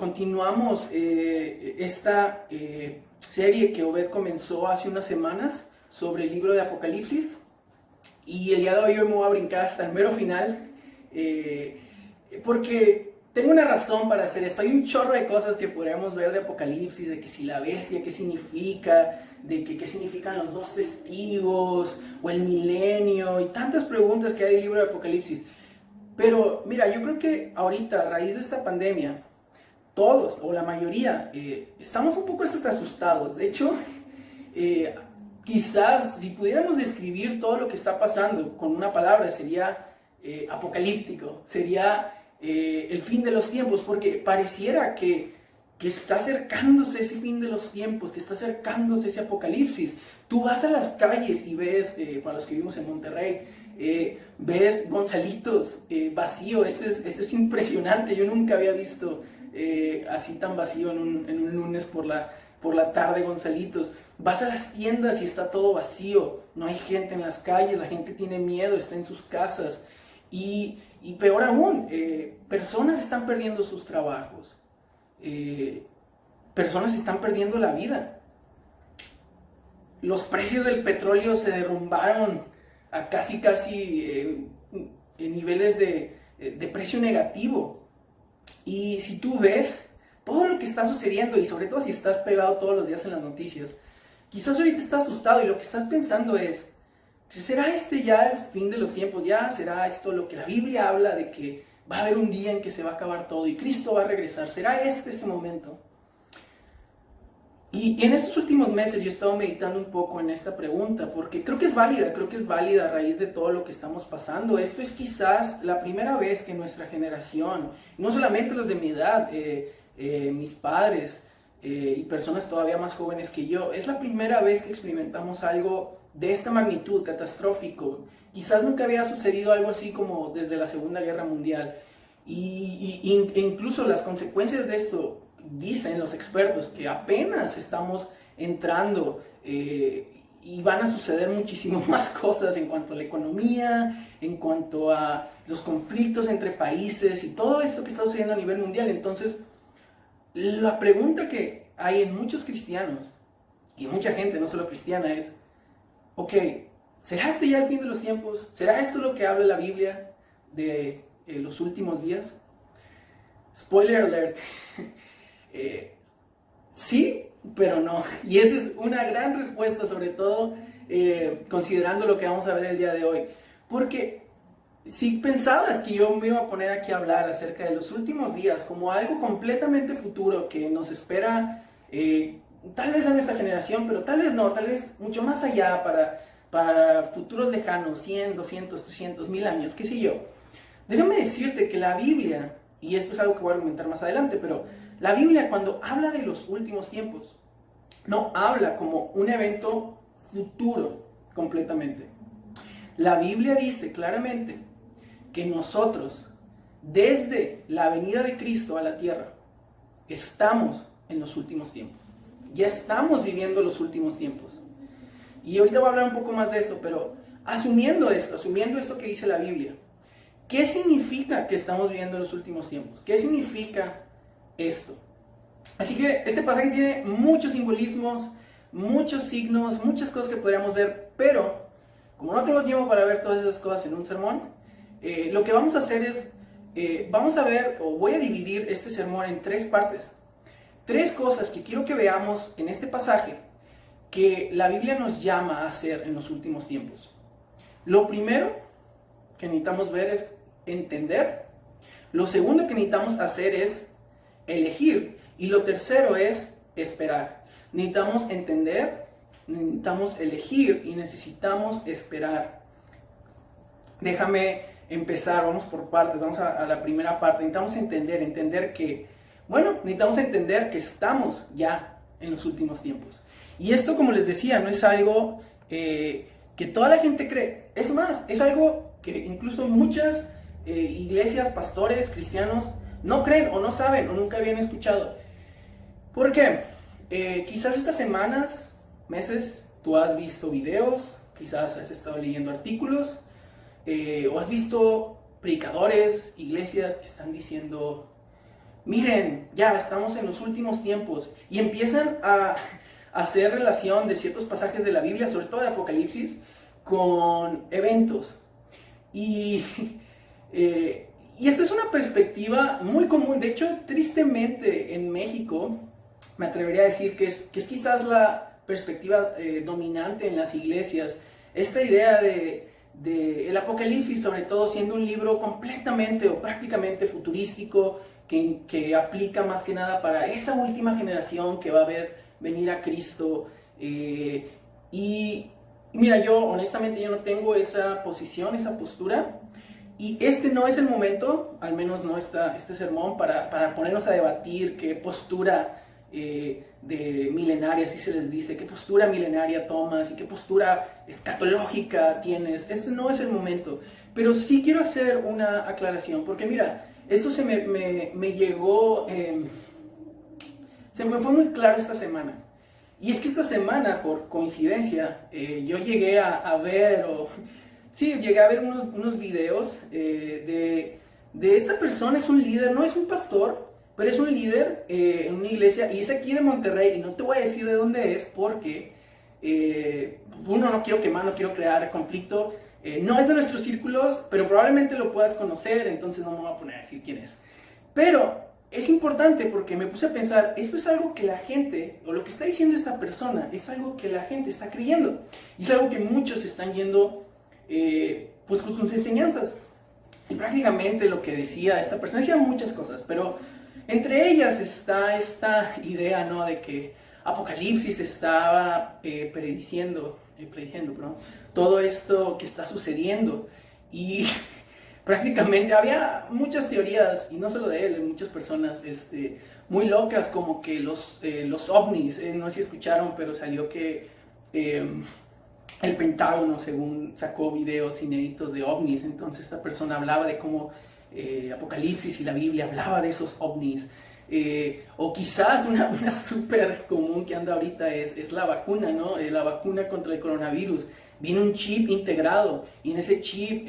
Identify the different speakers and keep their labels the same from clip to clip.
Speaker 1: Continuamos esta serie que Obed comenzó hace unas semanas sobre el libro de Apocalipsis, y el día de hoy me voy a brincar hasta el mero final porque tengo una razón para hacer esto. Hay un chorro de cosas que podríamos ver de Apocalipsis, de que si la bestia, qué significa, de que qué significan los dos testigos o el milenio, y tantas preguntas que hay en el libro de Apocalipsis. Pero mira, yo creo que ahorita, a raíz de esta pandemia, todos o la mayoría estamos un poco hasta asustados. De hecho, quizás si pudiéramos describir todo lo que está pasando con una palabra, sería apocalíptico, sería el fin de los tiempos, porque pareciera que está acercándose ese fin de los tiempos, que está acercándose ese apocalipsis. Tú vas a las calles y ves, para los que vivimos en Monterrey, ves Gonzalitos vacío. Esto es impresionante. Yo nunca había visto así tan vacío en un lunes por la tarde Gonzalitos. Vas a las tiendas y está todo vacío, no hay gente en las calles, la gente tiene miedo, está en sus casas, y peor aún, personas están perdiendo sus trabajos, personas están perdiendo la vida. Los precios del petróleo se derrumbaron a casi en niveles de precio negativo. Y si tú ves todo lo que está sucediendo, y sobre todo si estás pegado todos los días en las noticias, quizás ahorita estás asustado y lo que estás pensando es, ¿será este ya el fin de los tiempos? ¿Ya será esto lo que la Biblia habla de que va a haber un día en que se va a acabar todo y Cristo va a regresar? ¿Será ese momento? Y en estos últimos meses yo he estado meditando un poco en esta pregunta, porque creo que es válida a raíz de todo lo que estamos pasando. Esto es quizás la primera vez que nuestra generación, no solamente los de mi edad, mis padres y personas todavía más jóvenes que yo, es la primera vez que experimentamos algo de esta magnitud, catastrófico. Quizás nunca había sucedido algo así como desde la Segunda Guerra Mundial. E incluso las consecuencias de esto, dicen los expertos, que apenas estamos entrando, y van a suceder muchísimo más cosas en cuanto a la economía, en cuanto a los conflictos entre países y todo esto que está sucediendo a nivel mundial. Entonces, la pregunta que hay en muchos cristianos y mucha gente, no solo cristiana, es, ok, ¿será este ya el fin de los tiempos? ¿Será esto lo que habla la Biblia de los últimos días? Spoiler alert. Sí, pero no. Y esa es una gran respuesta, sobre todo considerando lo que vamos a ver el día de hoy. Porque si pensabas que yo me iba a poner aquí a hablar acerca de los últimos días como algo completamente futuro que nos espera, tal vez a nuestra generación, pero tal vez no, tal vez mucho más allá, para futuros lejanos, 100, 200, 300, 1000 años, qué sé yo. Déjame decirte que la Biblia, y esto es algo que voy a argumentar más adelante, pero la Biblia, cuando habla de los últimos tiempos, no habla como un evento futuro completamente. La Biblia dice claramente que nosotros, desde la venida de Cristo a la tierra, estamos en los últimos tiempos. Ya estamos viviendo los últimos tiempos. Y ahorita voy a hablar un poco más de esto, pero asumiendo esto que dice la Biblia, ¿qué significa que estamos viviendo los últimos tiempos? ¿Qué significa esto? Así que este pasaje tiene muchos simbolismos, muchos signos, muchas cosas que podríamos ver, pero como no tengo tiempo para ver todas esas cosas en un sermón, lo que vamos a hacer es, vamos a ver, o voy a dividir este sermón en tres partes. Tres cosas que quiero que veamos en este pasaje que la Biblia nos llama a hacer en los últimos tiempos. Lo primero que necesitamos ver es entender. Lo segundo que necesitamos hacer es elegir. Y lo tercero es esperar. Necesitamos entender, necesitamos elegir y necesitamos esperar. Déjame empezar, vamos por partes, vamos a la primera parte. Necesitamos entender que, necesitamos entender que estamos ya en los últimos tiempos. Y esto, como les decía, no es algo que toda la gente cree. Es más, es algo que incluso muchas iglesias, pastores, cristianos no creen o no saben o nunca habían escuchado. ¿Por qué? Quizás estas semanas, meses, tú has visto videos, quizás has estado leyendo artículos, o has visto predicadores, iglesias que están diciendo miren, ya estamos en los últimos tiempos, y empiezan a hacer relación de ciertos pasajes de la Biblia, sobre todo de Apocalipsis, con eventos. Y, y esta es una perspectiva muy común. De hecho, tristemente en México, me atrevería a decir que es quizás la perspectiva dominante en las iglesias. Esta idea de el Apocalipsis, sobre todo, siendo un libro completamente o prácticamente futurístico, que aplica más que nada para esa última generación que va a ver venir a Cristo. Y mira, yo honestamente yo no tengo esa posición, esa postura, y este no es el momento, al menos no este sermón, para ponernos a debatir qué postura de milenaria, así se les dice, qué postura milenaria tomas y qué postura escatológica tienes. Este no es el momento, pero sí quiero hacer una aclaración, porque mira, esto se me llegó, se me fue muy claro esta semana. Y es que esta semana, por coincidencia, yo llegué a ver, llegué a ver unos videos de esta persona. Es un líder, no es un pastor, pero es un líder en una iglesia, y es aquí de Monterrey, y no te voy a decir de dónde es, porque uno, no quiero quemar, no quiero crear conflicto, no es de nuestros círculos, pero probablemente lo puedas conocer, entonces no me voy a poner a decir quién es. Pero es importante porque me puse a pensar, esto es algo que la gente, o lo que está diciendo esta persona, es algo que la gente está creyendo. Y es algo que muchos están yendo pues con sus enseñanzas. Y prácticamente lo que decía esta persona, decía muchas cosas, pero entre ellas está esta idea, ¿no?, de que Apocalipsis estaba prediciendo todo esto que está sucediendo. Y prácticamente había muchas teorías, y no solo de él, de muchas personas muy locas, como que los ovnis, no sé si escucharon, pero salió que el Pentágono, según sacó videos inéditos de ovnis. Entonces esta persona hablaba de cómo Apocalipsis y la Biblia hablaba de esos ovnis. O quizás una súper común que anda ahorita es la vacuna, ¿no? La vacuna contra el coronavirus. Viene un chip integrado, y en ese chip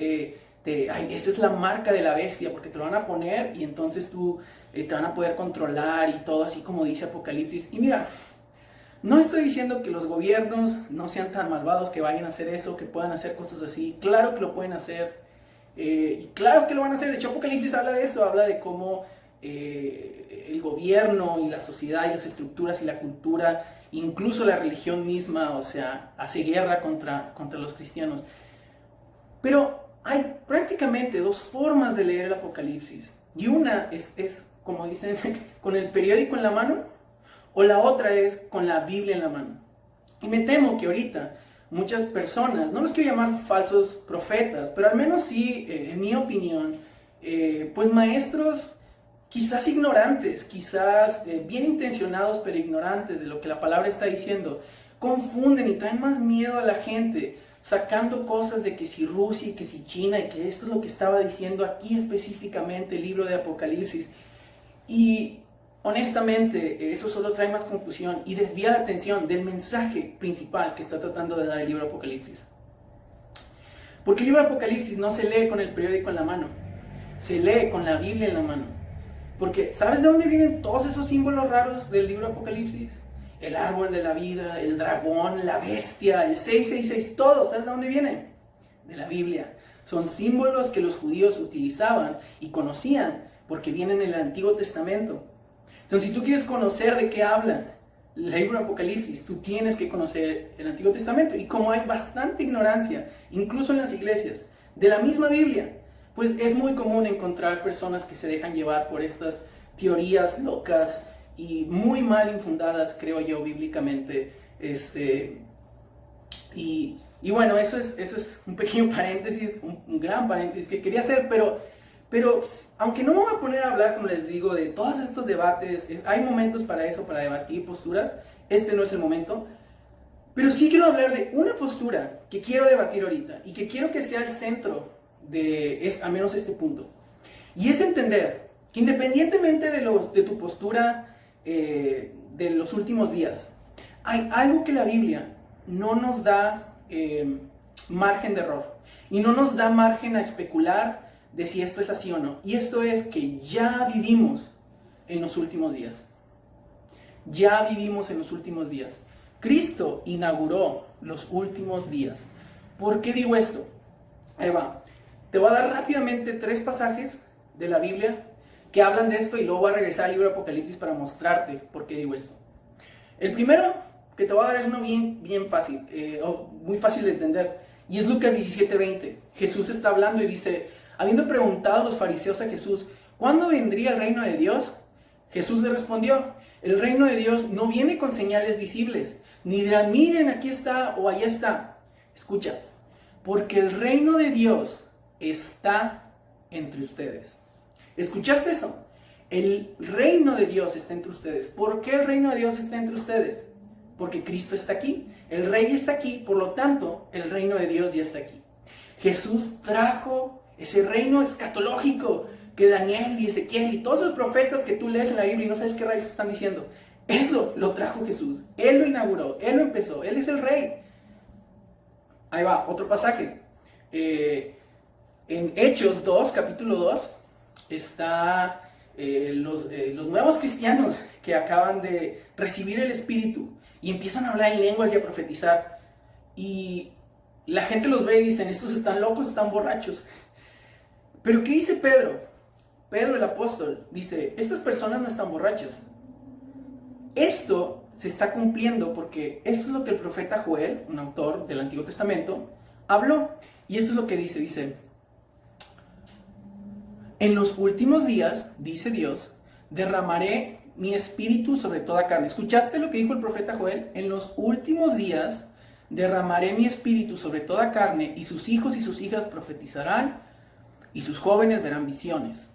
Speaker 1: esa es la marca de la bestia, porque te lo van a poner y entonces tú te van a poder controlar y todo, así como dice Apocalipsis. Y mira, no estoy diciendo que los gobiernos no sean tan malvados que vayan a hacer eso, que puedan hacer cosas así. Claro que lo pueden hacer, y claro que lo van a hacer. De hecho, Apocalipsis habla de eso, habla de cómo el gobierno y la sociedad y las estructuras y la cultura, incluso la religión misma, o sea, hace guerra contra los cristianos. Pero hay prácticamente dos formas de leer el Apocalipsis. Y una es como dicen, con el periódico en la mano, o la otra es con la Biblia en la mano. Y me temo que ahorita muchas personas, no los quiero llamar falsos profetas, pero al menos sí, en mi opinión, pues maestros quizás ignorantes, quizás bien intencionados pero ignorantes de lo que la palabra está diciendo, confunden y traen más miedo a la gente, sacando cosas de que si Rusia y que si China, y que esto es lo que estaba diciendo aquí específicamente el libro de Apocalipsis. Y honestamente eso solo trae más confusión y desvía la atención del mensaje principal que está tratando de dar el libro de Apocalipsis. Porque el libro de Apocalipsis no se lee con el periódico en la mano, se lee con la Biblia en la mano. Porque ¿sabes de dónde vienen todos esos símbolos raros del libro de Apocalipsis? El árbol de la vida, el dragón, la bestia, el 666, todo. ¿Sabes de dónde viene? De la Biblia. Son símbolos que los judíos utilizaban y conocían porque vienen en el Antiguo Testamento. Entonces, si tú quieres conocer de qué habla el libro de Apocalipsis, tú tienes que conocer el Antiguo Testamento. Y como hay bastante ignorancia, incluso en las iglesias, de la misma Biblia, pues es muy común encontrar personas que se dejan llevar por estas teorías locas y muy mal infundadas, creo yo, bíblicamente. Y bueno, eso es un pequeño paréntesis, un gran paréntesis que quería hacer, pero aunque no me voy a poner a hablar, como les digo, de todos estos debates, hay momentos para eso, para debatir posturas. Este no es el momento, pero sí quiero hablar de una postura que quiero debatir ahorita y que quiero que sea el centro de al menos este punto. Y es entender que independientemente de tu postura de los últimos días, hay algo que la Biblia no nos da margen de error y no nos da margen a especular de si esto es así o no. Y esto es que ya vivimos en los últimos días. Ya vivimos en los últimos días. Cristo inauguró los últimos días. ¿Por qué digo esto? Ahí va. Te voy a dar rápidamente 3 pasajes de la Biblia que hablan de esto y luego voy a regresar al libro de Apocalipsis para mostrarte por qué digo esto. El primero que te voy a dar es uno bien fácil, muy fácil de entender, y es Lucas 17:20. Jesús está hablando y dice, habiendo preguntado a los fariseos a Jesús, ¿cuándo vendría el reino de Dios? Jesús le respondió, el reino de Dios no viene con señales visibles, ni dirán, miren, aquí está o allá está. Escucha, porque el reino de Dios está entre ustedes. ¿Escuchaste eso? El reino de Dios está entre ustedes. ¿Por qué el reino de Dios está entre ustedes? Porque Cristo está aquí, el Rey está aquí, por lo tanto, el reino de Dios ya está aquí. Jesús trajo ese reino escatológico que Daniel y Ezequiel y todos los profetas que tú lees en la Biblia y no sabes qué rayos están diciendo. Eso lo trajo Jesús. Él lo inauguró, Él lo empezó, Él es el Rey. Ahí va, otro pasaje. En Hechos 2, capítulo 2, está los nuevos cristianos que acaban de recibir el Espíritu y empiezan a hablar en lenguas y a profetizar. Y la gente los ve y dicen, estos están locos, están borrachos. Pero ¿qué dice Pedro? Pedro el apóstol dice, estas personas no están borrachas. Esto se está cumpliendo porque esto es lo que el profeta Joel, un autor del Antiguo Testamento, habló. Y esto es lo que dice, en los últimos días, dice Dios, derramaré mi espíritu sobre toda carne. ¿Escuchaste lo que dijo el profeta Joel? En los últimos días derramaré mi espíritu sobre toda carne y sus hijos y sus hijas profetizarán y sus jóvenes verán visiones.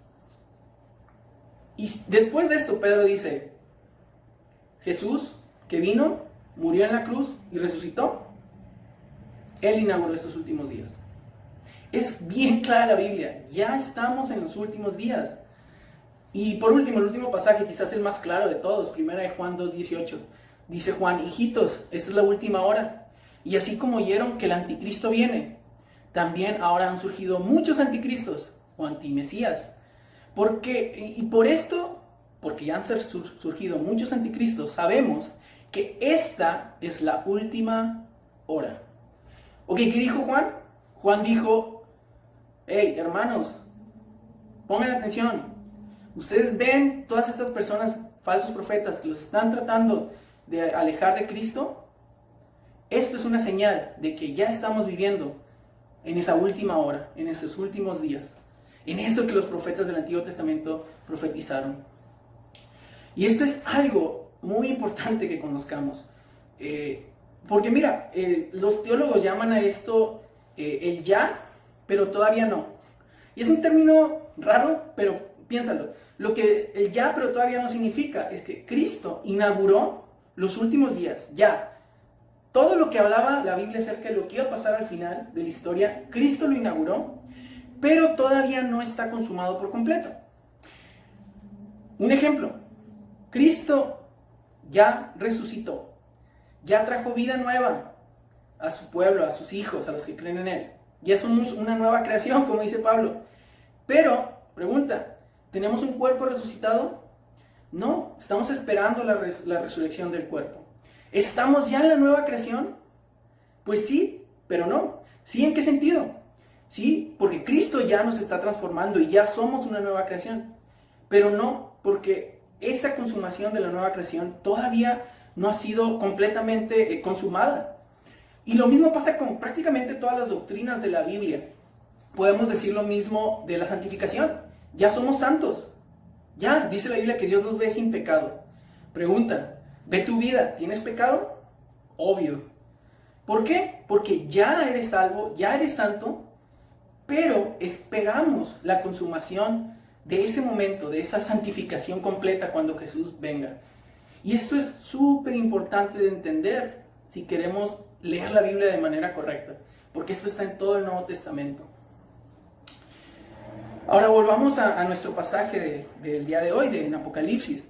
Speaker 1: Y después de esto Pedro dice, Jesús que vino, murió en la cruz y resucitó, Él inauguró estos últimos días. Es bien clara la Biblia, ya estamos en los últimos días. Y por último, el último pasaje, quizás el más claro de todos, 1 Juan 2:18. Dice Juan, hijitos, esta es la última hora. Y así como oyeron que el anticristo viene, también ahora han surgido muchos anticristos o antimesías. Y por esto, porque ya han surgido muchos anticristos, sabemos que esta es la última hora. Ok, ¿qué dijo Juan? Juan dijo, hey, hermanos, pongan atención. Ustedes ven todas estas personas, falsos profetas, que los están tratando de alejar de Cristo. Esto es una señal de que ya estamos viviendo en esa última hora, en esos últimos días, en eso que los profetas del Antiguo Testamento profetizaron. Y esto es algo muy importante que conozcamos. Porque mira, los teólogos llaman a esto el ya, pero todavía no. Y es un término raro, pero piénsalo. Lo que el ya, pero todavía no significa es que Cristo inauguró los últimos días, ya. Todo lo que hablaba la Biblia acerca de lo que iba a pasar al final de la historia, Cristo lo inauguró, pero todavía no está consumado por completo. Un ejemplo, Cristo ya resucitó, ya trajo vida nueva a su pueblo, a sus hijos, a los que creen en Él. Ya somos una nueva creación, como dice Pablo. Pero, pregunta, ¿tenemos un cuerpo resucitado? No, estamos esperando la resurrección del cuerpo. ¿Estamos ya en la nueva creación? Pues sí, pero no. ¿Sí en qué sentido? Sí, porque Cristo ya nos está transformando y ya somos una nueva creación. Pero no, porque esa consumación de la nueva creación todavía no ha sido completamente consumada. Y lo mismo pasa con prácticamente todas las doctrinas de la Biblia. Podemos decir lo mismo de la santificación. Ya somos santos. Ya, dice la Biblia que Dios nos ve sin pecado. Pregunta, ¿ve tu vida? ¿Tienes pecado? Obvio. ¿Por qué? Porque ya eres salvo, ya eres santo, pero esperamos la consumación de ese momento, de esa santificación completa cuando Jesús venga. Y esto es súper importante de entender si queremos leer la Biblia de manera correcta, porque esto está en todo el Nuevo Testamento. Ahora volvamos a nuestro pasaje del día de hoy, en Apocalipsis.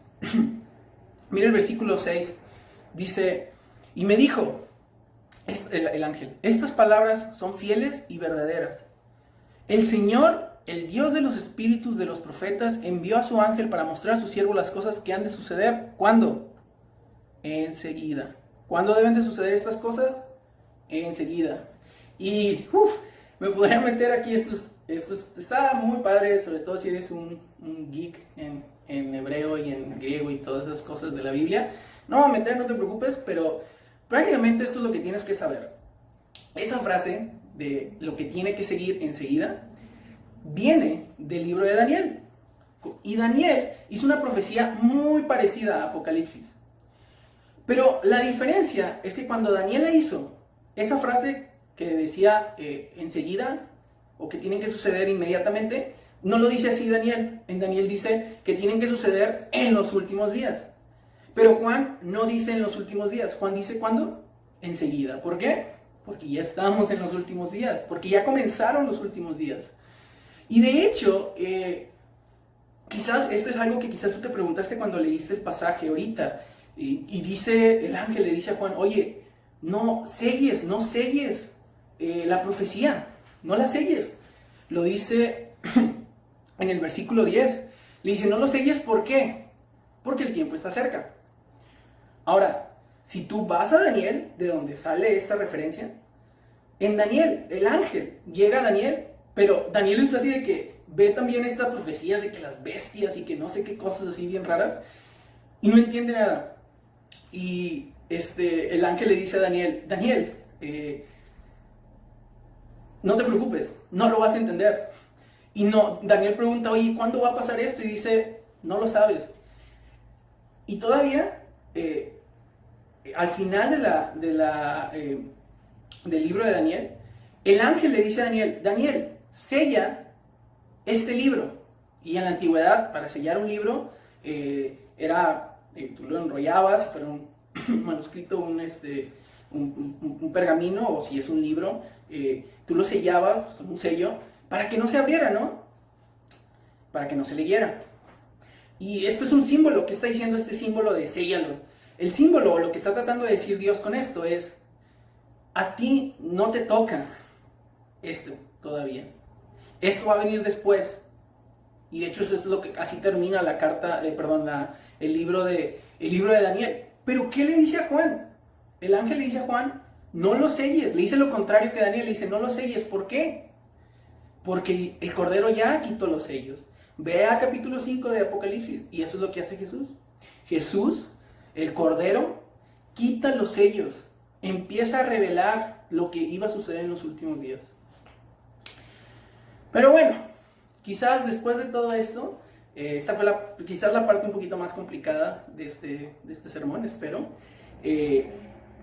Speaker 1: Mira el versículo 6. Dice, y me dijo el ángel, estas palabras son fieles y verdaderas. El Señor, el Dios de los espíritus de los profetas envió a su ángel para mostrar a su siervo las cosas que han de suceder. ¿Cuándo? Enseguida. ¿Cuándo deben de suceder estas cosas? Enseguida. Y me podría meter aquí, esto está muy padre, sobre todo si eres un geek en hebreo y en griego y todas esas cosas de la Biblia. No me voy a meter, no te preocupes, pero prácticamente esto es lo que tienes que saber. Esa frase de lo que tiene que seguir enseguida viene del libro de Daniel. Y Daniel hizo una profecía muy parecida a Apocalipsis. Pero la diferencia es que cuando Daniel la hizo, esa frase que decía enseguida o que tienen que suceder inmediatamente, no lo dice así Daniel. En Daniel dice que tienen que suceder en los últimos días. Pero Juan no dice en los últimos días. Juan dice ¿cuándo? Enseguida. ¿Por qué? Porque ya estamos en los últimos días. Porque ya comenzaron los últimos días. Y de hecho, quizás esto es algo que quizás tú te preguntaste cuando leíste el pasaje ahorita. Y dice, el ángel le dice a Juan, oye, no selles la profecía, no la selles. Lo dice en el versículo 10. Le dice, no lo selles, ¿por qué? Porque el tiempo está cerca. Ahora, si tú vas a Daniel, de donde sale esta referencia, en Daniel, el ángel llega a Daniel, pero Daniel está así de que ve también estas profecías de que las bestias y que no sé qué cosas así bien raras, y no entiende nada. Y el ángel le dice a Daniel, Daniel, no te preocupes, no lo vas a entender. Y no, Daniel pregunta, oye, ¿cuándo va a pasar esto? Y dice, no lo sabes. Y todavía, al final del libro de Daniel, el ángel le dice a Daniel, Daniel, sella este libro. Y en la antigüedad, para sellar un libro, tú lo enrollabas, si fuera un manuscrito, un pergamino, o si es un libro, tú lo sellabas pues, con un sello, para que no se abriera, ¿no? Para que no se leyera. Y esto es un símbolo. ¿Qué está diciendo este símbolo de séllalo? El símbolo, o lo que está tratando de decir Dios con esto es, a ti no te toca esto todavía. Esto va a venir después. Y de hecho eso es lo que así termina la carta, el libro de Daniel. Pero ¿qué le dice a Juan? El ángel le dice a Juan, no lo selles. Le dice lo contrario que Daniel, le dice, no lo selles. ¿Por qué? Porque el Cordero ya quitó los sellos. Ve a capítulo 5 de Apocalipsis y eso es lo que hace Jesús. Jesús, el Cordero, quita los sellos. Empieza a revelar lo que iba a suceder en los últimos días. Pero bueno, quizás después de todo esto, esta fue quizás la parte un poquito más complicada de este sermón, espero.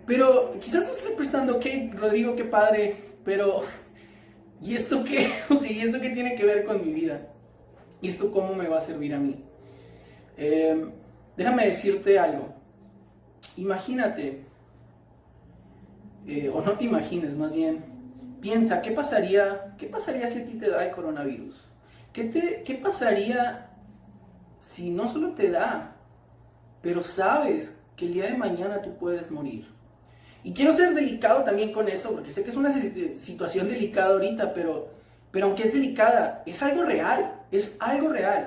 Speaker 1: Pero quizás te estoy prestando, ok, Rodrigo, qué padre, pero ¿y esto qué? O sea, ¿y esto qué tiene que ver con mi vida? ¿Y esto cómo me va a servir a mí? Déjame decirte algo. Imagínate, o no te imagines, más bien, piensa, ¿qué pasaría si a ti te da el coronavirus? ¿Qué pasaría si no solo te da, pero sabes que el día de mañana tú puedes morir? Y quiero ser delicado también con eso, porque sé que es una situación delicada ahorita, pero aunque es delicada, es algo real,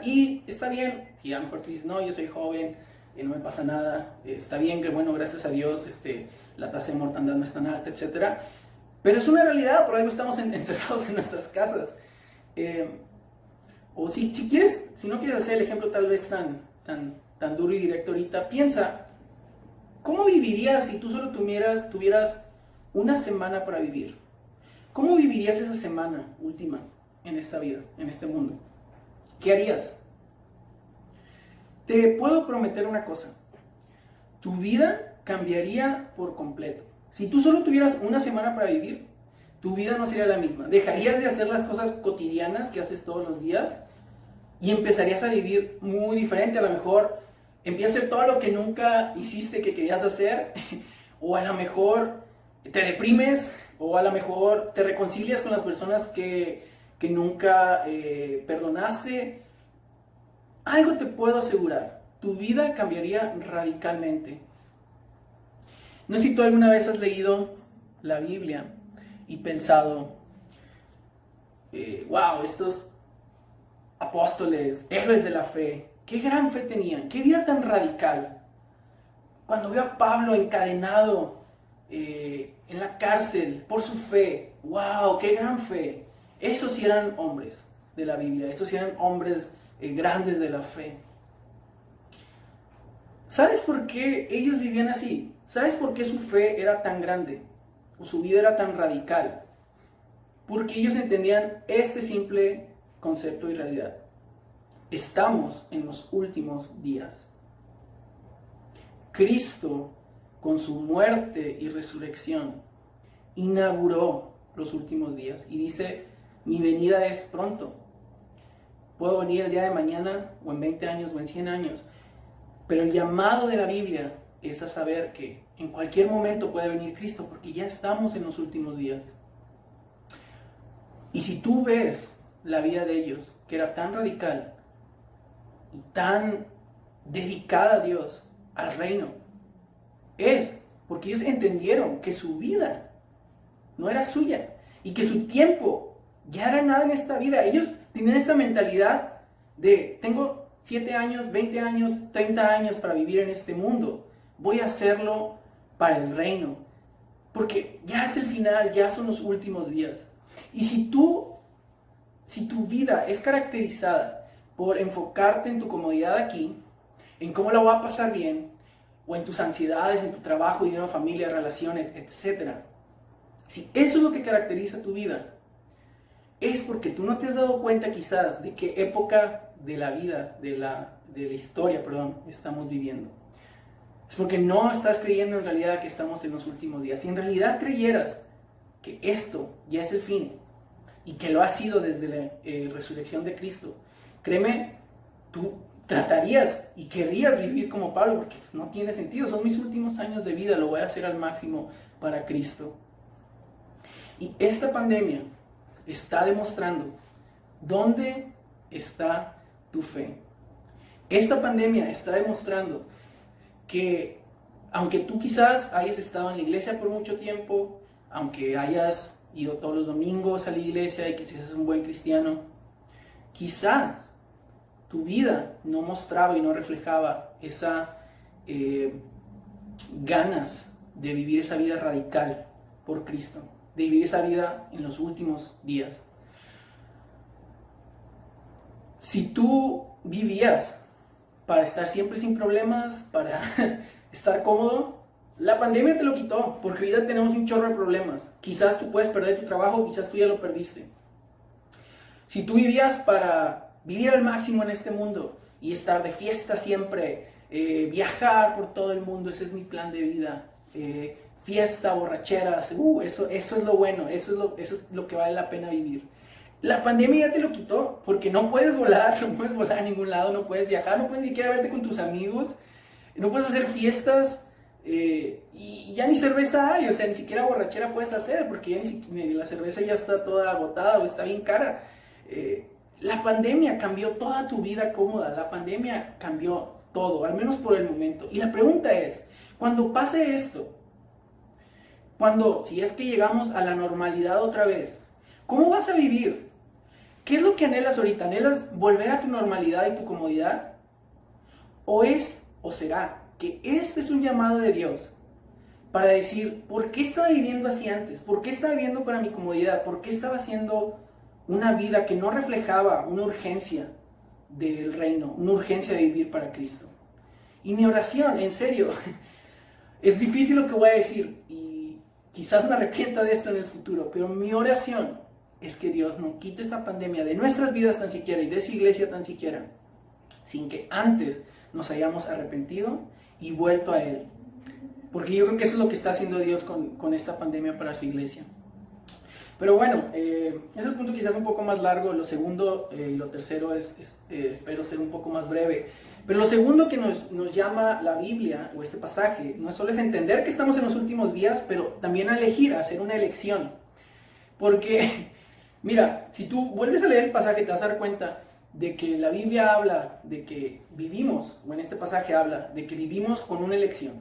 Speaker 1: Y está bien, si a lo mejor te dices, no, yo soy joven, no me pasa nada, está bien que, bueno, gracias a Dios, la tasa de mortandad no es tan alta, etc. Pero es una realidad, por algo estamos encerrados en nuestras casas. O si quieres, si no quieres hacer el ejemplo tal vez tan duro y directo ahorita, piensa, ¿cómo vivirías si tú solo tuvieras una semana para vivir? ¿Cómo vivirías esa semana última en esta vida, en este mundo? ¿Qué harías? Te puedo prometer una cosa. Tu vida cambiaría por completo. Si tú solo tuvieras una semana para vivir, tu vida no sería la misma. Dejarías de hacer las cosas cotidianas que haces todos los días y empezarías a vivir muy diferente. A lo mejor empiezas a hacer todo lo que nunca hiciste que querías hacer, o a lo mejor te deprimes, o a lo mejor te reconcilias con las personas que nunca perdonaste. Algo te puedo asegurar, tu vida cambiaría radicalmente. No sé si tú alguna vez has leído la Biblia y pensado, wow, apóstoles, héroes de la fe. Qué gran fe tenían, qué vida tan radical. Cuando veo a Pablo encadenado en la cárcel por su fe, wow, qué gran fe. Esos sí eran hombres de la Biblia, esos sí eran hombres grandes de la fe. ¿Sabes por qué ellos vivían así? ¿Sabes por qué su fe era tan grande? O su vida era tan radical. Porque ellos entendían este simple concepto y realidad. Estamos en los últimos días. Cristo, con su muerte y resurrección, inauguró los últimos días y dice, mi venida es pronto. Puedo venir el día de mañana, o en 20 años, o en 100 años. Pero el llamado de la Biblia es a saber que en cualquier momento puede venir Cristo, porque ya estamos en los últimos días. Y si tú ves la vida de ellos, que era tan radical y tan dedicada a Dios, al reino, es porque ellos entendieron que su vida no era suya y que su tiempo ya era nada en esta vida. Ellos tenían esta mentalidad de, tengo 7 años, 20 años, 30 años para vivir en este mundo. Voy a hacerlo para el reino. Porque ya es el final, ya son los últimos días. Y si tu vida es caracterizada por enfocarte en tu comodidad aquí, en cómo la voy a pasar bien, o en tus ansiedades, en tu trabajo, dinero, familia, relaciones, etc. Si eso es lo que caracteriza tu vida, es porque tú no te has dado cuenta quizás de qué época de la vida, de la historia, estamos viviendo. Es porque no estás creyendo en realidad que estamos en los últimos días. Si en realidad creyeras que esto ya es el fin y que lo ha sido desde la resurrección de Cristo, créeme, tú tratarías y querrías vivir como Pablo, porque no tiene sentido, son mis últimos años de vida, lo voy a hacer al máximo para Cristo. Y esta pandemia está demostrando dónde está tu fe. Esta pandemia está demostrando que aunque tú quizás hayas estado en la iglesia por mucho tiempo, aunque hayas ido todos los domingos a la iglesia y que seas un buen cristiano, quizás tu vida no mostraba y no reflejaba esas ganas de vivir esa vida radical por Cristo, de vivir esa vida en los últimos días. Si tú vivías para estar siempre sin problemas, para estar cómodo, la pandemia te lo quitó, porque ahorita tenemos un chorro de problemas. Quizás tú puedes perder tu trabajo, quizás tú ya lo perdiste. Si tú vivías para vivir al máximo en este mundo y estar de fiesta siempre, viajar por todo el mundo, ese es mi plan de vida, fiesta, borracheras, eso es lo bueno, eso es lo que vale la pena vivir. La pandemia ya te lo quitó, porque no puedes volar a ningún lado, no puedes viajar, no puedes ni siquiera verte con tus amigos, no puedes hacer fiestas, y ya ni cerveza hay, o sea, ni siquiera borrachera puedes hacer, porque ya la cerveza ya está toda agotada o está bien cara. La pandemia cambió toda tu vida cómoda, la pandemia cambió todo, al menos por el momento. Y la pregunta es, cuando pase esto, si es que llegamos a la normalidad otra vez, ¿cómo vas a vivir? ¿Qué es lo que anhelas ahorita? ¿Anhelas volver a tu normalidad y tu comodidad? ¿O será que este es un llamado de Dios para decir, ¿por qué estaba viviendo así antes? ¿Por qué estaba viviendo para mi comodidad? ¿Por qué estaba haciendo una vida que no reflejaba una urgencia del reino, una urgencia de vivir para Cristo? Y mi oración, en serio, es difícil lo que voy a decir y quizás me arrepienta de esto en el futuro, pero mi oración es que Dios no quite esta pandemia de nuestras vidas tan siquiera y de su iglesia tan siquiera, sin que antes nos hayamos arrepentido y vuelto a Él. Porque yo creo que eso es lo que está haciendo Dios con esta pandemia para su iglesia. Pero bueno, ese es el punto quizás un poco más largo. Lo segundo y lo tercero espero ser un poco más breve. Pero lo segundo que nos llama la Biblia, o este pasaje, no solo es entender que estamos en los últimos días, pero también a elegir, a hacer una elección. Porque, mira, si tú vuelves a leer el pasaje te vas a dar cuenta de que la Biblia habla de que vivimos, o en este pasaje habla, de que vivimos con una elección.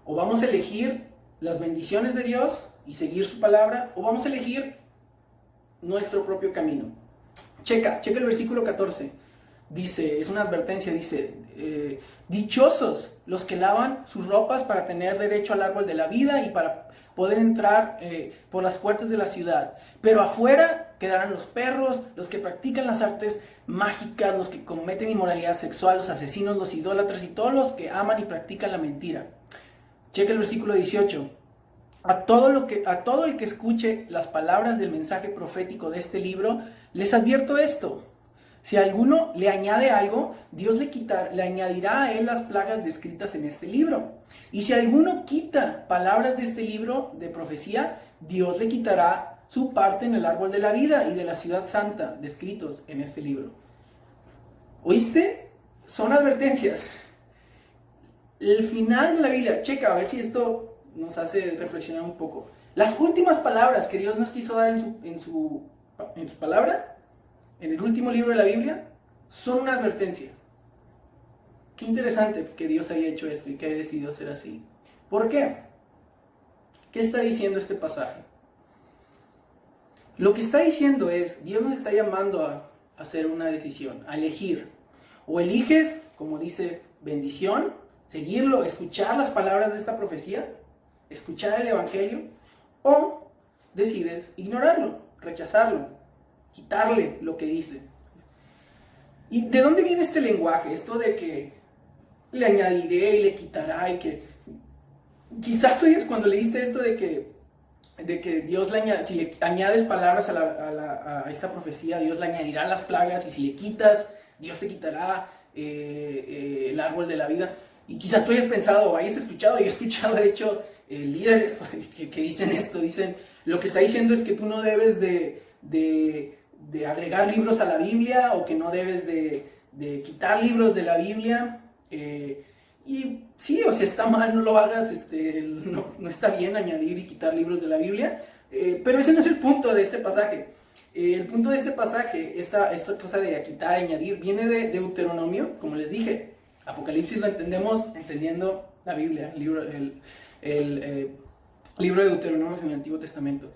Speaker 1: O vamos a elegir las bendiciones de Dios y seguir su palabra, o vamos a elegir nuestro propio camino. Checa el versículo 14. Dice, es una advertencia, dice, dichosos los que lavan sus ropas para tener derecho al árbol de la vida y para poder entrar por las puertas de la ciudad. Pero afuera quedarán los perros, los que practican las artes mágicas, los que cometen inmoralidad sexual, los asesinos, los idólatras y todos los que aman y practican la mentira. Checa el versículo 18. A todo el que escuche las palabras del mensaje profético de este libro, les advierto esto. Si a alguno le añade algo, Dios le añadirá a él las plagas descritas en este libro. Y si alguno quita palabras de este libro de profecía, Dios le quitará su parte en el árbol de la vida y de la ciudad santa descritos en este libro. ¿Oíste? Son advertencias. El final de la Biblia, checa a ver si esto nos hace reflexionar un poco. Las últimas palabras que Dios nos quiso dar en su palabra, en el último libro de la Biblia, son una advertencia. Qué interesante que Dios haya hecho esto y que haya decidido hacer así. ¿Por qué? ¿Qué está diciendo este pasaje? Lo que está diciendo es, Dios nos está llamando a hacer una decisión, a elegir. O eliges, como dice, bendición, seguirlo, escuchar las palabras de esta profecía, escuchar el evangelio, o decides ignorarlo, rechazarlo, quitarle lo que dice. ¿Y de dónde viene este lenguaje? Esto de que le añadiré y le quitará y que... Quizás tú oyes cuando leíste esto de que Dios si le añades palabras a esta profecía, Dios le añadirá las plagas, y si le quitas, Dios te quitará el árbol de la vida. Y quizás tú hayas pensado o hayas escuchado, y he escuchado de hecho líderes que dicen esto, dicen, lo que está diciendo es que tú no debes de agregar libros a la Biblia, o que no debes de quitar libros de la Biblia. Y sí, o sea, está mal, no lo hagas, no está bien añadir y quitar libros de la Biblia, pero ese no es el punto de este pasaje. El punto de este pasaje, esta cosa de quitar, añadir, viene de Deuteronomio, como les dije. Apocalipsis lo entendemos entendiendo la Biblia, el libro de Deuteronomio en el Antiguo Testamento.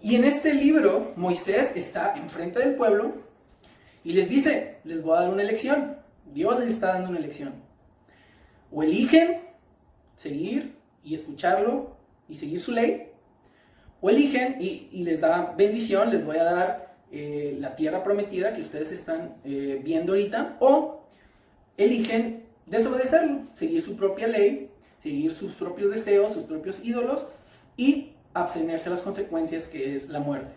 Speaker 1: Y en este libro, Moisés está enfrente del pueblo y les dice, les voy a dar una elección. Dios les está dando una elección. O eligen seguir y escucharlo y seguir su ley, o eligen y les da bendición, les voy a dar la tierra prometida que ustedes están viendo ahorita, o eligen desobedecerlo, seguir su propia ley, seguir sus propios deseos, sus propios ídolos, y abstenerse de las consecuencias, que es la muerte.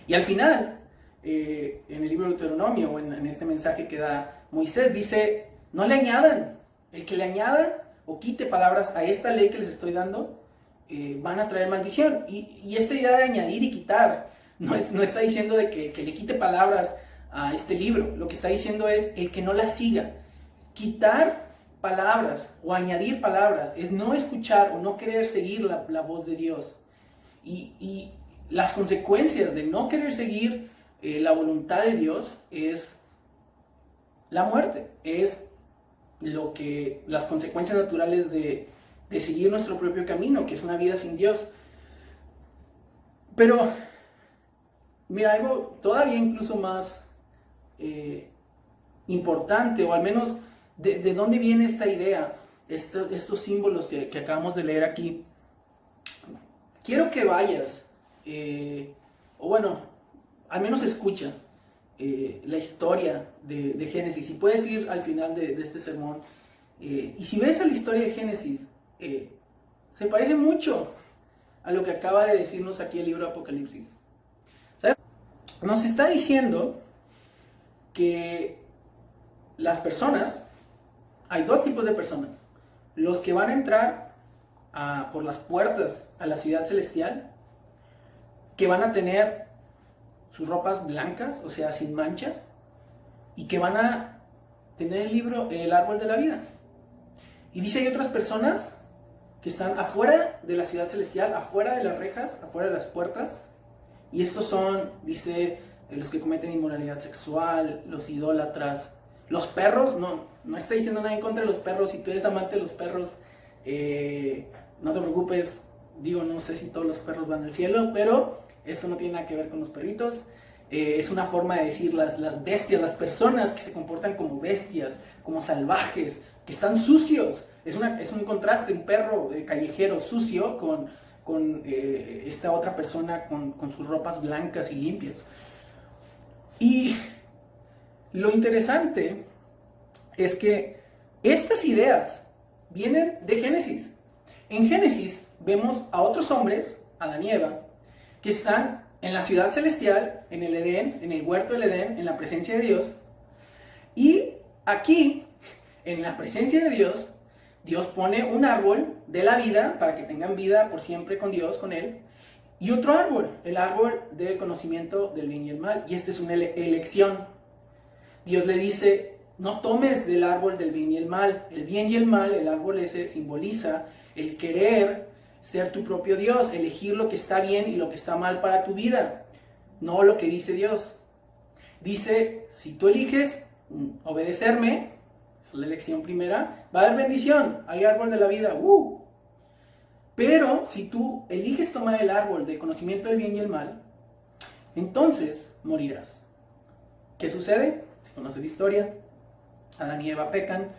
Speaker 1: Y al final, en el libro de Deuteronomio, o en este mensaje que da Moisés, dice, no le añadan. El que le añada o quite palabras a esta ley que les estoy dando, van a traer maldición. Y esta idea de añadir y quitar, no está diciendo de que le quite palabras a este libro. Lo que está diciendo es el que no la siga. Quitar palabras o añadir palabras es no escuchar o no querer seguir la voz de Dios. Y las consecuencias de no querer seguir la voluntad de Dios es la muerte, es las consecuencias naturales de seguir nuestro propio camino, que es una vida sin Dios. Pero mira, algo todavía incluso más importante, o al menos de dónde viene esta idea, estos símbolos que acabamos de leer aquí. Quiero que vayas, o bueno, al menos escucha la historia de Génesis, y puedes ir al final de este sermón, y si ves a la historia de Génesis, se parece mucho a lo que acaba de decirnos aquí el libro de Apocalipsis. ¿Sabes? Nos está diciendo que las personas, hay dos tipos de personas: los que van a entrar por las puertas a la ciudad celestial, que van a tener sus ropas blancas, o sea, sin mancha, y que van a tener el árbol de la vida. Y dice, hay otras personas que están afuera de la ciudad celestial, afuera de las rejas, afuera de las puertas, y estos son, dice, los que cometen inmoralidad sexual, los idólatras, los perros. No está diciendo nada en contra de los perros. Si tú eres amante de los perros, no te preocupes. Digo, no sé si todos los perros van al cielo, pero eso no tiene nada que ver con los perritos. es una forma de decir las bestias, las personas que se comportan como bestias, como salvajes, que están sucios. Es un contraste, un perro callejero sucio con esta otra persona con sus ropas blancas y limpias. Y lo interesante es que estas ideas vienen de Génesis. En Génesis vemos a otros hombres, Adán y Eva, que están en la ciudad celestial, en el Edén, en el huerto del Edén, en la presencia de Dios. Y aquí, en la presencia de Dios, Dios pone un árbol de la vida para que tengan vida por siempre con Dios, con Él. Y otro árbol, el árbol del conocimiento del bien y el mal. Y esta es una elección. Dios le dice, no tomes del árbol del bien y el mal. El bien y el mal, el árbol ese simboliza el querer ser tu propio Dios, elegir lo que está bien y lo que está mal para tu vida, no lo que dice Dios. Dice, si tú eliges obedecerme, esa es la elección primera, va a haber bendición, hay árbol de la vida, Pero si tú eliges tomar el árbol del conocimiento del bien y el mal, entonces morirás. ¿Qué sucede? Si conoces la historia, Adán y Eva pecan,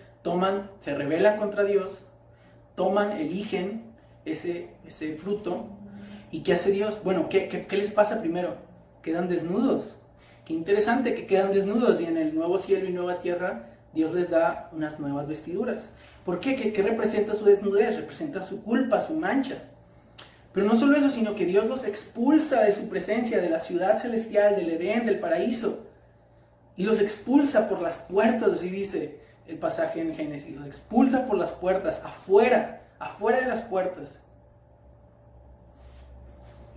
Speaker 1: se rebelan contra Dios, eligen ese fruto. ¿Y qué hace Dios? Bueno, ¿qué les pasa primero? Quedan desnudos. Qué interesante que quedan desnudos y en el nuevo cielo y nueva tierra Dios les da unas nuevas vestiduras. ¿Por qué? ¿Qué representa su desnudez? Representa su culpa, su mancha. Pero no solo eso, sino que Dios los expulsa de su presencia, de la ciudad celestial, del Edén, del paraíso. Y los expulsa por las puertas, así dice el pasaje en Génesis. Los expulsa por las puertas, afuera de las puertas.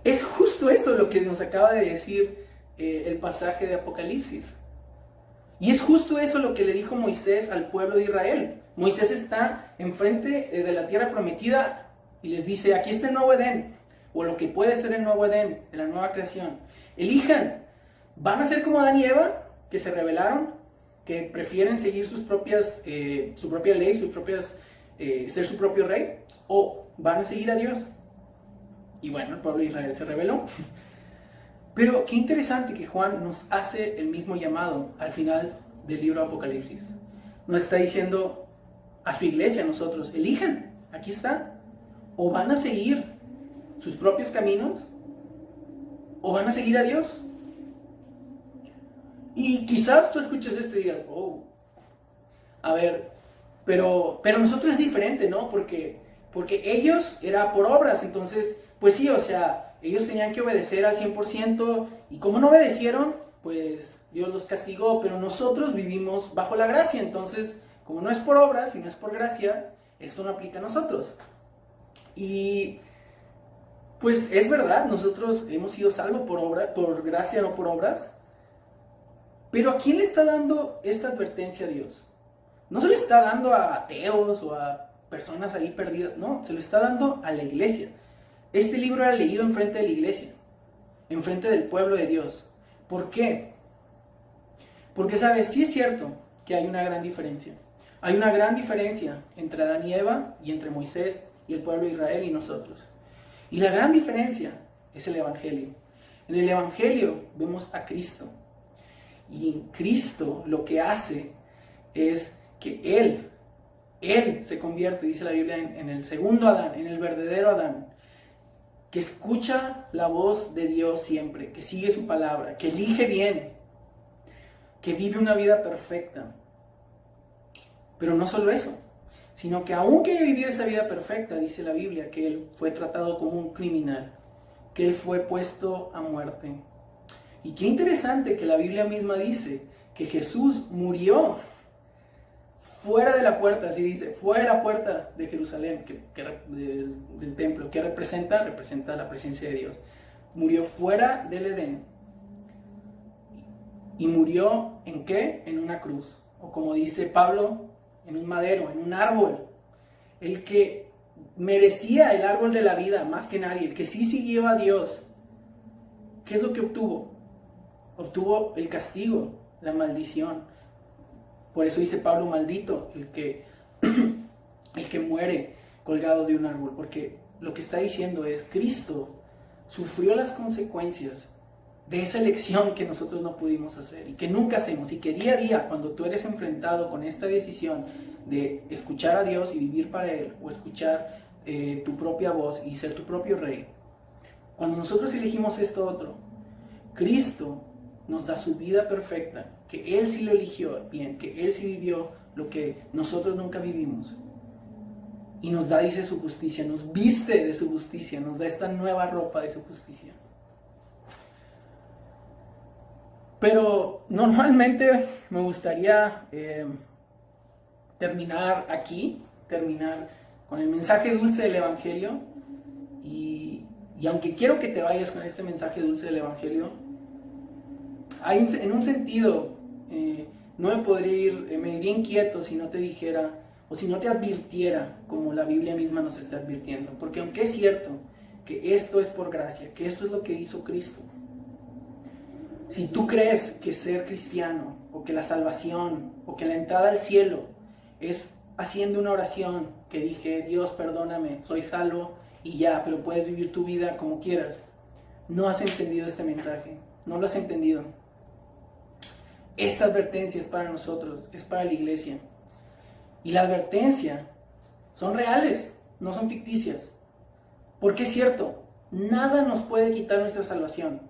Speaker 1: Es justo eso lo que nos acaba de decir el pasaje de Apocalipsis. Y es justo eso lo que le dijo Moisés al pueblo de Israel. Moisés está enfrente de la tierra prometida y les dice, aquí está el nuevo Edén, o lo que puede ser el nuevo Edén, de la nueva creación. Elijan, ¿van a ser como Adán y Eva, que se rebelaron, que prefieren seguir su propia ley, ser su propio rey, o van a seguir a Dios? Y bueno, el pueblo de Israel se rebeló. Pero qué interesante que Juan nos hace el mismo llamado al final del libro de Apocalipsis. Nos está diciendo a su iglesia, a nosotros, elijan, aquí está. O van a seguir sus propios caminos, o van a seguir a Dios. Y quizás tú escuches esto y digas, a ver, pero nosotros es diferente, ¿no? Porque ellos era por obras, entonces, pues sí, o sea, ellos tenían que obedecer al 100%, y como no obedecieron, pues Dios los castigó, pero nosotros vivimos bajo la gracia, entonces, como no es por obras y no es por gracia, esto no aplica a nosotros. Y pues es verdad, nosotros hemos sido salvos por gracia, no por obras. Pero ¿a quién le está dando esta advertencia a Dios? No se le está dando a ateos o a personas ahí perdidas, no, se lo está dando a la iglesia. Este libro era leído enfrente de la iglesia, enfrente del pueblo de Dios. ¿Por qué? Porque, ¿sabes? Sí es cierto que hay una gran diferencia. Hay una gran diferencia entre Adán y Eva y entre Moisés y el pueblo de Israel y nosotros. Y la gran diferencia es el Evangelio. En el Evangelio vemos a Cristo. Y en Cristo lo que hace es que Él se convierte, dice la Biblia, en el segundo Adán, en el verdadero Adán, que escucha la voz de Dios siempre, que sigue su palabra, que elige bien, que vive una vida perfecta. Pero no solo eso, sino que aunque haya vivido esa vida perfecta, dice la Biblia, que Él fue tratado como un criminal, que Él fue puesto a muerte. Y qué interesante que la Biblia misma dice que Jesús murió fuera de la puerta, así dice, fuera de la puerta de Jerusalén, del templo, que representa la presencia de Dios. Murió fuera del Edén. ¿Y murió en qué? En una cruz. O como dice Pablo, en un madero, en un árbol. El que merecía el árbol de la vida más que nadie, el que sí siguió a Dios. ¿Qué es lo que obtuvo? Obtuvo el castigo, la maldición. Por eso dice Pablo, maldito el que muere colgado de un árbol, porque lo que está diciendo es, Cristo sufrió las consecuencias de esa elección que nosotros no pudimos hacer y que nunca hacemos, y que día a día, cuando tú eres enfrentado con esta decisión de escuchar a Dios y vivir para Él, o escuchar tu propia voz y ser tu propio rey, cuando nosotros elegimos esto otro, Cristo nos da su vida perfecta, que Él sí lo eligió bien, que Él sí vivió lo que nosotros nunca vivimos, y nos da, dice, su justicia, nos viste de su justicia, nos da esta nueva ropa de su justicia. Pero normalmente me gustaría terminar con el mensaje dulce del Evangelio, y aunque quiero que te vayas con este mensaje dulce del Evangelio, en un sentido no me iría inquieto si no te dijera, o si no te advirtiera, como la Biblia misma nos está advirtiendo. Porque aunque es cierto que esto es por gracia, que esto es lo que hizo Cristo, si tú crees que ser cristiano, o que la salvación, o que la entrada al cielo es haciendo una oración que dije, Dios perdóname, soy salvo y ya, pero puedes vivir tu vida como quieras, no has entendido este mensaje, no lo has entendido. Esta advertencia es para nosotros, es para la iglesia. Y la advertencia son reales, no son ficticias. Porque es cierto, nada nos puede quitar nuestra salvación.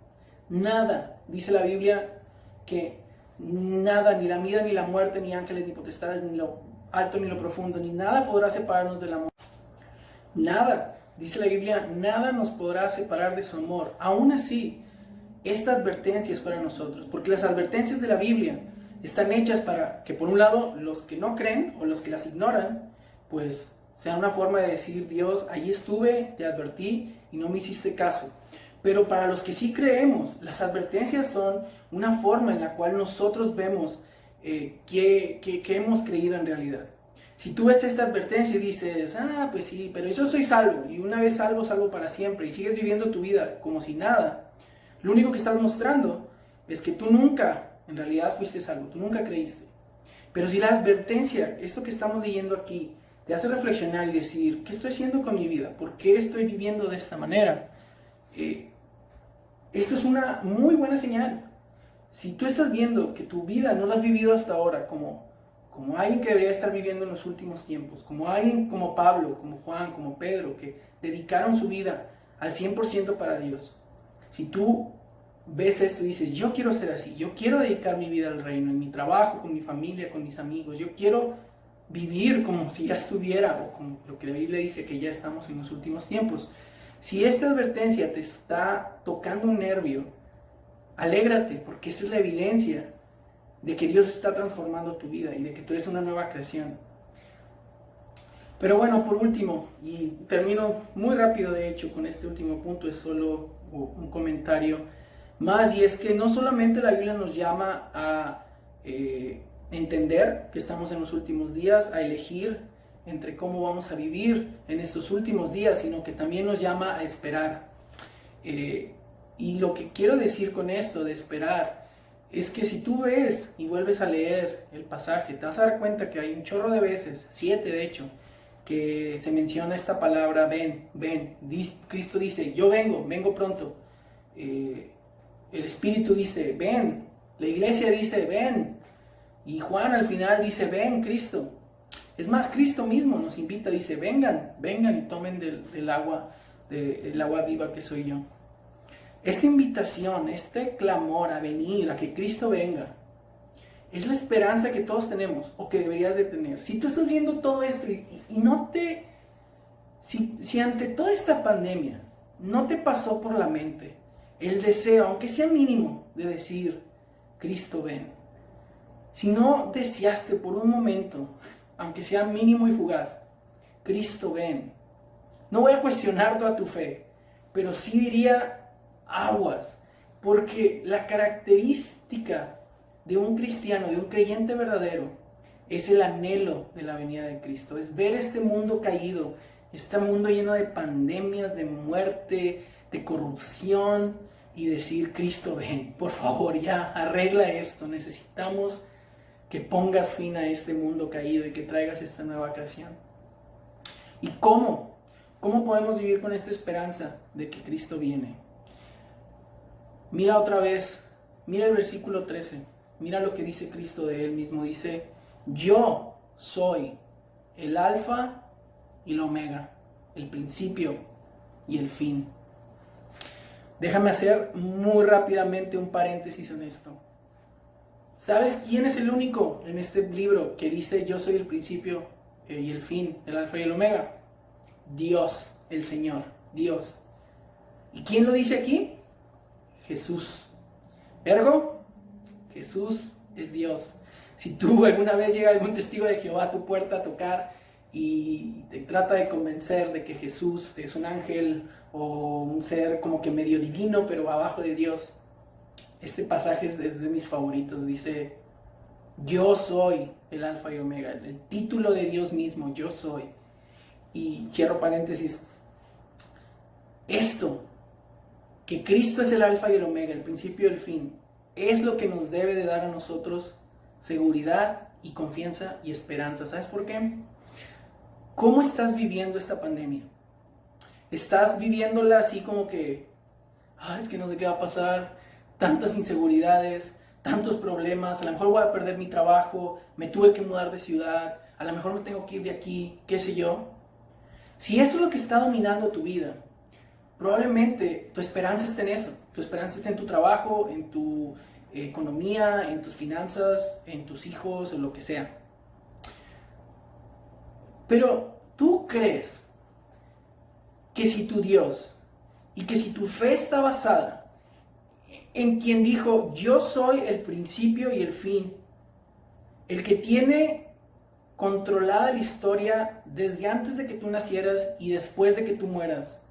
Speaker 1: Nada, dice la Biblia, que nada, ni la vida, ni la muerte, ni ángeles, ni potestades, ni lo alto, ni lo profundo, ni nada podrá separarnos del amor. Nada, dice la Biblia, nada nos podrá separar de su amor. Aún así, esta advertencia es para nosotros, porque las advertencias de la Biblia están hechas para que, por un lado, los que no creen o los que las ignoran, pues sea una forma de decir, Dios, ahí estuve, te advertí y no me hiciste caso. Pero para los que sí creemos, las advertencias son una forma en la cual nosotros vemos que hemos creído en realidad. Si tú ves esta advertencia y dices, pues sí, pero yo soy salvo, y una vez salvo, salvo para siempre, y sigues viviendo tu vida como si nada, lo único que estás mostrando es que tú nunca, en realidad, fuiste salvo, tú nunca creíste. Pero si la advertencia, esto que estamos leyendo aquí, te hace reflexionar y decir, ¿qué estoy haciendo con mi vida? ¿Por qué estoy viviendo de esta manera? Esto es una muy buena señal. Si tú estás viendo que tu vida no la has vivido hasta ahora como alguien que debería estar viviendo en los últimos tiempos, como alguien como Pablo, como Juan, como Pedro, que dedicaron su vida al 100% para Dios. Si tú ves esto y dices, yo quiero ser así, yo quiero dedicar mi vida al reino, en mi trabajo, con mi familia, con mis amigos, yo quiero vivir como si ya estuviera, o como lo que la Biblia dice, que ya estamos en los últimos tiempos. Si esta advertencia te está tocando un nervio, alégrate, porque esa es la evidencia de que Dios está transformando tu vida y de que tú eres una nueva creación. Pero bueno, por último, y termino muy rápido de hecho con este último punto, es solo un comentario más, y es que no solamente la Biblia nos llama a entender que estamos en los últimos días, a elegir entre cómo vamos a vivir en estos últimos días, sino que también nos llama a esperar. Y lo que quiero decir con esto de esperar es que si tú ves y vuelves a leer el pasaje, te vas a dar cuenta que hay un chorro de veces, 7 de hecho, que se menciona esta palabra ven, ven. Cristo dice, yo vengo pronto. El Espíritu dice, ven. La iglesia dice, ven. Y Juan al final dice, ven, Cristo. Es más, Cristo mismo nos invita, dice, vengan y tomen del agua viva que soy yo. Esta invitación, este clamor a venir, a que Cristo venga, es la esperanza que todos tenemos, o que deberías de tener. Si tú estás viendo todo esto y no te... Si ante toda esta pandemia no te pasó por la mente el deseo, aunque sea mínimo, de decir, Cristo ven. Si no deseaste por un momento, aunque sea mínimo y fugaz, Cristo ven. No voy a cuestionar toda tu fe, pero sí diría aguas, porque la característica de un cristiano, de un creyente verdadero, es el anhelo de la venida de Cristo, es ver este mundo caído, este mundo lleno de pandemias, de muerte, de corrupción, y decir, Cristo ven, por favor ya, arregla esto, necesitamos que pongas fin a este mundo caído y que traigas esta nueva creación. ¿Y cómo? ¿Cómo podemos vivir con esta esperanza de que Cristo viene? Mira otra vez, mira el versículo 13, mira lo que dice Cristo de Él mismo. Dice, yo soy el alfa y el omega, el principio y el fin. Déjame hacer muy rápidamente un paréntesis en esto. ¿Sabes quién es el único en este libro que dice yo soy el principio y el fin, el alfa y el omega? Dios, el Señor, Dios. ¿Y quién lo dice aquí? Jesús. Ergo, Jesús es Dios. Si tú alguna vez llega algún testigo de Jehová a tu puerta a tocar y te trata de convencer de que Jesús es un ángel o un ser como que medio divino pero abajo de Dios, este pasaje es de mis favoritos. Dice, yo soy el alfa y omega, el título de Dios mismo, yo soy. Y cierro paréntesis, esto, que Cristo es el alfa y el omega, el principio y el fin, es lo que nos debe de dar a nosotros seguridad y confianza y esperanza. ¿Sabes por qué? ¿Cómo estás viviendo esta pandemia? ¿Estás viviéndola así como que, es que no sé qué va a pasar, tantas inseguridades, tantos problemas, a lo mejor voy a perder mi trabajo, me tuve que mudar de ciudad, a lo mejor me tengo que ir de aquí, qué sé yo? Si eso es lo que está dominando tu vida, probablemente tu esperanza esté en eso. Tu esperanza está en tu trabajo, en tu economía, en tus finanzas, en tus hijos, en lo que sea. Pero tú crees que si tu Dios y que si tu fe está basada en quien dijo, yo soy el principio y el fin, el que tiene controlada la historia desde antes de que tú nacieras y después de que tú mueras,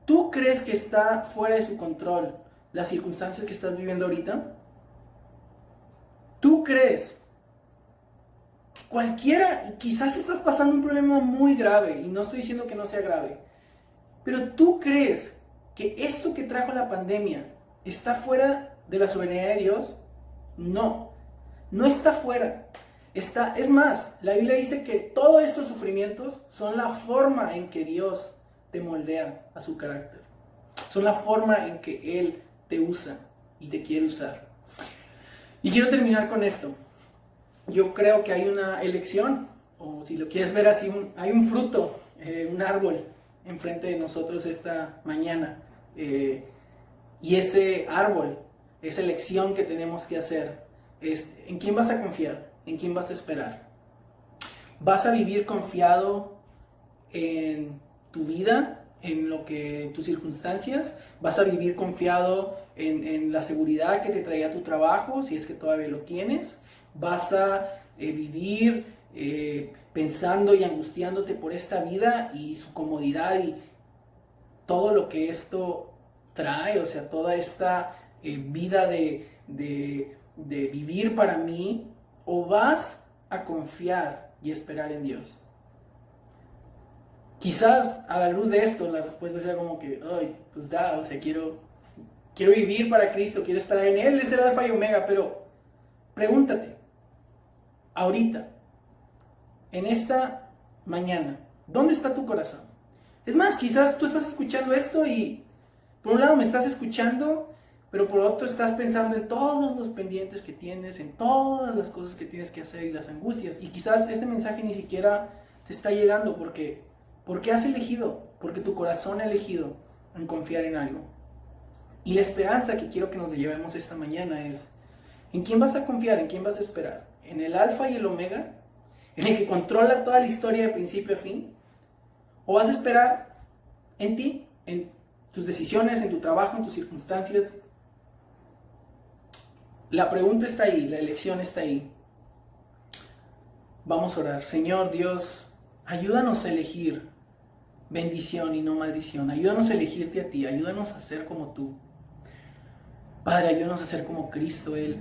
Speaker 1: ¿tú crees que está fuera de su control las circunstancias que estás viviendo ahorita? ¿Tú crees que cualquiera, quizás estás pasando un problema muy grave, y no estoy diciendo que no sea grave, pero tú crees que esto que trajo la pandemia está fuera de la soberanía de Dios? No, no está fuera. Es más, la Biblia dice que todos estos sufrimientos son la forma en que Dios te moldea a su carácter. Son la forma en que Él te usa y te quiere usar. Y quiero terminar con esto. Yo creo que hay una elección, o si lo quieres ver así, hay un fruto, un árbol enfrente de nosotros esta mañana. Y ese árbol, esa elección que tenemos que hacer, es ¿en quién vas a confiar? ¿En quién vas a esperar? ¿Vas a vivir confiado en tu vida, en lo que tus circunstancias? ¿Vas a vivir confiado en la seguridad que te traía tu trabajo, si es que todavía lo tienes? ¿Vas a vivir pensando y angustiándote por esta vida y su comodidad y todo lo que esto trae? O sea, toda esta vida de vivir para mí. ¿O vas a confiar y esperar en Dios? Quizás a la luz de esto la respuesta sea como que, o sea, quiero vivir para Cristo, quiero esperar en Él, es el alfa y omega. Pero pregúntate, ahorita, en esta mañana, ¿dónde está tu corazón? Es más, quizás tú estás escuchando esto y por un lado me estás escuchando, pero por otro estás pensando en todos los pendientes que tienes, en todas las cosas que tienes que hacer y las angustias. Y quizás este mensaje ni siquiera te está llegando porque has elegido, porque tu corazón ha elegido en confiar en algo. Y la esperanza que quiero que nos llevemos esta mañana es, ¿en quién vas a confiar? ¿En quién vas a esperar? ¿En el alfa y el omega? ¿En el que controla toda la historia de principio a fin? ¿O vas a esperar en ti, en tus decisiones, en tu trabajo, en tus circunstancias? La pregunta está ahí, la elección está ahí. Vamos a orar. Señor Dios, ayúdanos a elegir bendición y no maldición. Ayúdanos a elegirte a ti, ayúdanos a ser como tú. Padre, ayúdanos a ser como Cristo. Él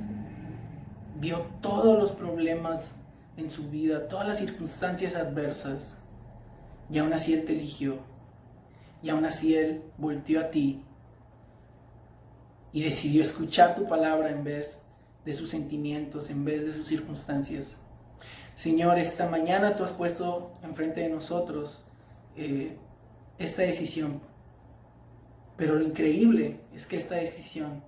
Speaker 1: vio todos los problemas en su vida, todas las circunstancias adversas, y aún así Él te eligió. Y aún así Él volteó a ti y decidió escuchar tu palabra en vez de sus sentimientos, en vez de sus circunstancias. Señor, esta mañana tú has puesto enfrente de nosotros esta decisión. Pero lo increíble es que esta decisión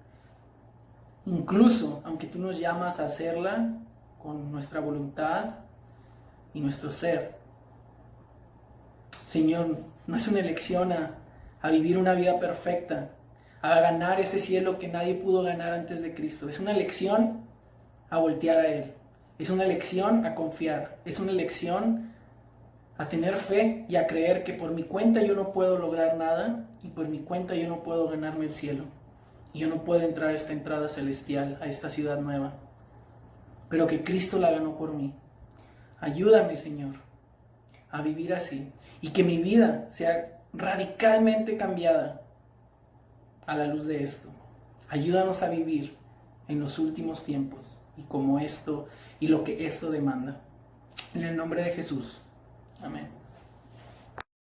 Speaker 1: incluso aunque tú nos llamas a hacerla con nuestra voluntad y nuestro ser. Señor, no es una elección a vivir una vida perfecta, a ganar ese cielo que nadie pudo ganar antes de Cristo. Es una elección a voltear a Él. Es una elección a confiar. Es una elección a tener fe y a creer que por mi cuenta yo no puedo lograr nada y por mi cuenta yo no puedo ganarme el cielo. Y yo no puedo entrar a esta entrada celestial, a esta ciudad nueva. Pero que Cristo la ganó por mí. Ayúdame, Señor, a vivir así y que mi vida sea radicalmente cambiada a la luz de esto. Ayúdanos a vivir en los últimos tiempos y como esto y lo que esto demanda. En el nombre de Jesús. Amén.